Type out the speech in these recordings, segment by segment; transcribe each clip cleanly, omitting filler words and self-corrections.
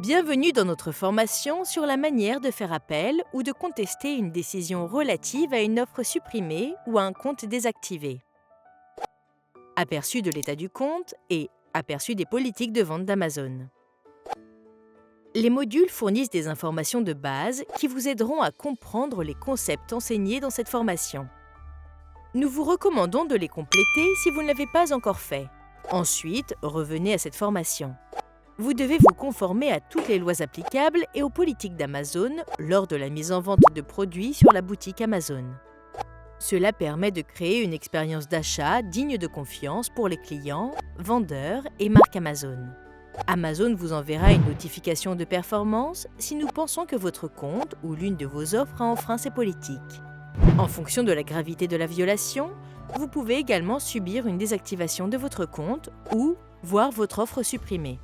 Bienvenue dans notre formation sur la manière de faire appel ou de contester une décision relative à une offre supprimée ou à un compte désactivé. Aperçu de l'état du compte et aperçu des politiques de vente d'Amazon. Les modules fournissent des informations de base qui vous aideront à comprendre les concepts enseignés dans cette formation. Nous vous recommandons de les compléter si vous ne l'avez pas encore fait. Ensuite, revenez à cette formation. Vous devez vous conformer à toutes les lois applicables et aux politiques d'Amazon lors de la mise en vente de produits sur la boutique Amazon. Cela permet de créer une expérience d'achat digne de confiance pour les clients, vendeurs et marques Amazon. Amazon vous enverra une notification de performance si nous pensons que votre compte ou l'une de vos offres a enfreint ces politiques. En fonction de la gravité de la violation, vous pouvez également subir une désactivation de votre compte ou voir votre offre supprimée.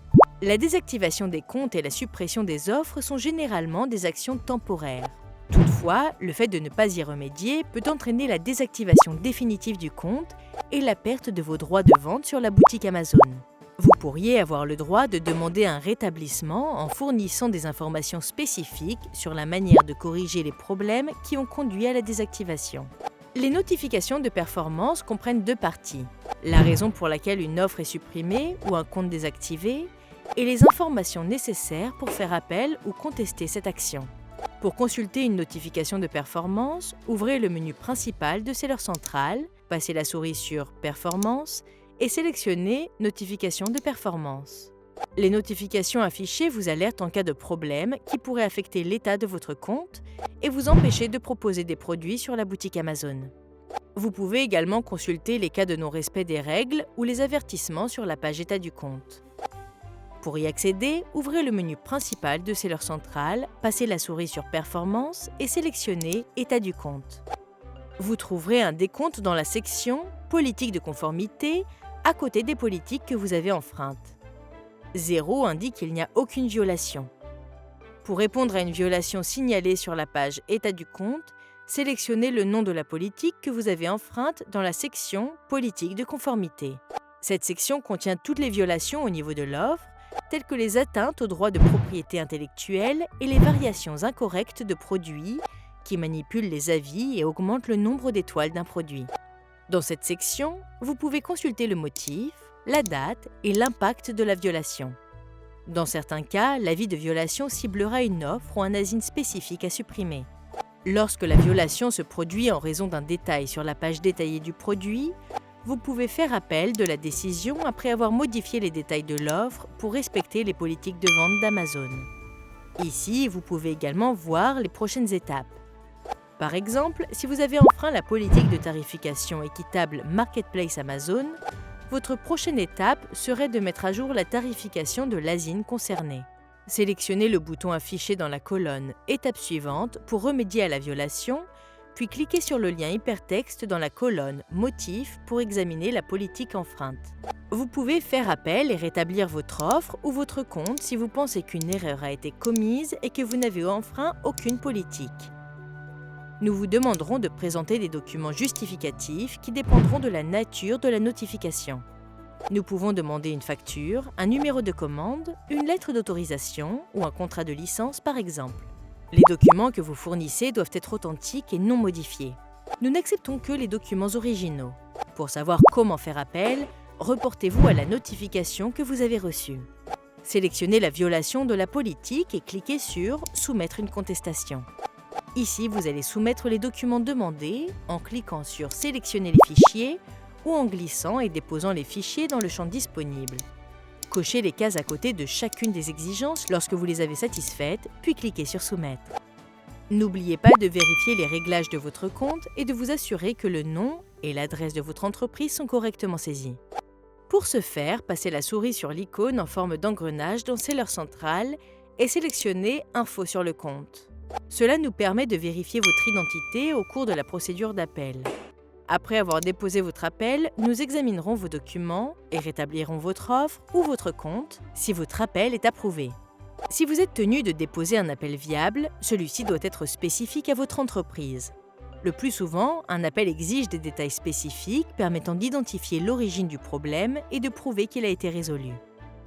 La désactivation des comptes et la suppression des offres sont généralement des actions temporaires. Toutefois, le fait de ne pas y remédier peut entraîner la désactivation définitive du compte et la perte de vos droits de vente sur la boutique Amazon. Vous pourriez avoir le droit de demander un rétablissement en fournissant des informations spécifiques sur la manière de corriger les problèmes qui ont conduit à la désactivation. Les notifications de performance comprennent deux parties: la raison pour laquelle une offre est supprimée ou un compte désactivé, et les informations nécessaires pour faire appel ou contester cette action. Pour consulter une notification de performance, ouvrez le menu principal de Seller Central, passez la souris sur Performance et sélectionnez Notification de performance. Les notifications affichées vous alertent en cas de problème qui pourrait affecter l'état de votre compte et vous empêcher de proposer des produits sur la boutique Amazon. Vous pouvez également consulter les cas de non-respect des règles ou les avertissements sur la page État du compte. Pour y accéder, ouvrez le menu principal de Seller Central, passez la souris sur Performance et sélectionnez État du compte. Vous trouverez un décompte dans la section Politique de conformité à côté des politiques que vous avez enfreintes. 0 indique qu'il n'y a aucune violation. Pour répondre à une violation signalée sur la page État du compte, sélectionnez le nom de la politique que vous avez enfreinte dans la section Politique de conformité. Cette section contient toutes les violations au niveau de l'offre, telles que les atteintes aux droits de propriété intellectuelle et les variations incorrectes de produits qui manipulent les avis et augmentent le nombre d'étoiles d'un produit. Dans cette section, vous pouvez consulter le motif, la date et l'impact de la violation. Dans certains cas, l'avis de violation ciblera une offre ou un ASIN spécifique à supprimer. Lorsque la violation se produit en raison d'un détail sur la page détaillée du produit, vous pouvez faire appel de la décision après avoir modifié les détails de l'offre pour respecter les politiques de vente d'Amazon. Ici, vous pouvez également voir les prochaines étapes. Par exemple, si vous avez enfreint la politique de tarification équitable Marketplace Amazon, votre prochaine étape serait de mettre à jour la tarification de l'ASIN concernée. Sélectionnez le bouton affiché dans la colonne « Étape suivante » pour remédier à la violation, puis cliquez sur le lien hypertexte dans la colonne « Motif » pour examiner la politique enfreinte. Vous pouvez faire appel et rétablir votre offre ou votre compte si vous pensez qu'une erreur a été commise et que vous n'avez enfreint aucune politique. Nous vous demanderons de présenter des documents justificatifs qui dépendront de la nature de la notification. Nous pouvons demander une facture, un numéro de commande, une lettre d'autorisation ou un contrat de licence par exemple. Les documents que vous fournissez doivent être authentiques et non modifiés. Nous n'acceptons que les documents originaux. Pour savoir comment faire appel, reportez-vous à la notification que vous avez reçue. Sélectionnez la violation de la politique et cliquez sur « Soumettre une contestation ». Ici, vous allez soumettre les documents demandés en cliquant sur « Sélectionner les fichiers » ou en glissant et déposant les fichiers dans le champ disponible. Cochez les cases à côté de chacune des exigences lorsque vous les avez satisfaites, puis cliquez sur « Soumettre ». N'oubliez pas de vérifier les réglages de votre compte et de vous assurer que le nom et l'adresse de votre entreprise sont correctement saisis. Pour ce faire, passez la souris sur l'icône en forme d'engrenage dans Seller Central et sélectionnez « Info sur le compte ». Cela nous permet de vérifier votre identité au cours de la procédure d'appel. Après avoir déposé votre appel, nous examinerons vos documents et rétablirons votre offre ou votre compte si votre appel est approuvé. Si vous êtes tenu de déposer un appel viable, celui-ci doit être spécifique à votre entreprise. Le plus souvent, un appel exige des détails spécifiques permettant d'identifier l'origine du problème et de prouver qu'il a été résolu.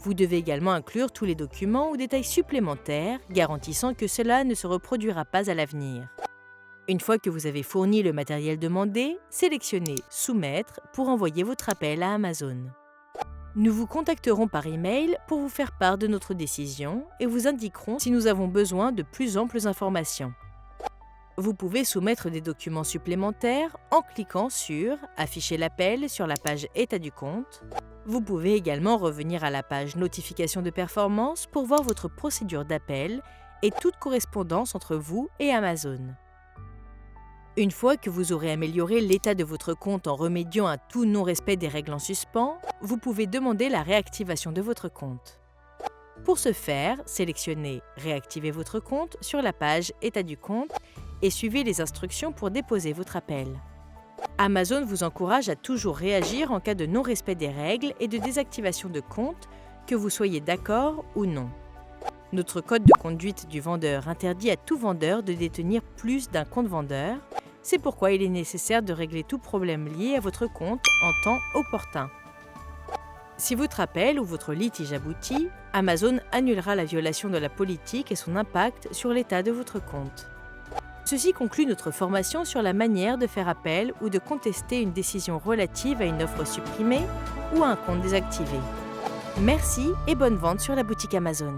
Vous devez également inclure tous les documents ou détails supplémentaires garantissant que cela ne se reproduira pas à l'avenir. Une fois que vous avez fourni le matériel demandé, sélectionnez « Soumettre » pour envoyer votre appel à Amazon. Nous vous contacterons par email pour vous faire part de notre décision et vous indiquerons si nous avons besoin de plus amples informations. Vous pouvez soumettre des documents supplémentaires en cliquant sur « Afficher l'appel » sur la page « État du compte ». Vous pouvez également revenir à la page « Notification de performance » pour voir votre procédure d'appel et toute correspondance entre vous et Amazon. Une fois que vous aurez amélioré l'état de votre compte en remédiant à tout non-respect des règles en suspens, vous pouvez demander la réactivation de votre compte. Pour ce faire, sélectionnez « Réactiver votre compte » sur la page « État du compte » et suivez les instructions pour déposer votre appel. Amazon vous encourage à toujours réagir en cas de non-respect des règles et de désactivation de compte, que vous soyez d'accord ou non. Notre code de conduite du vendeur interdit à tout vendeur de détenir plus d'un compte vendeur. C'est pourquoi il est nécessaire de régler tout problème lié à votre compte en temps opportun. Si votre appel ou votre litige aboutit, Amazon annulera la violation de la politique et son impact sur l'état de votre compte. Ceci conclut notre formation sur la manière de faire appel ou de contester une décision relative à une offre supprimée ou à un compte désactivé. Merci et bonne vente sur la boutique Amazon.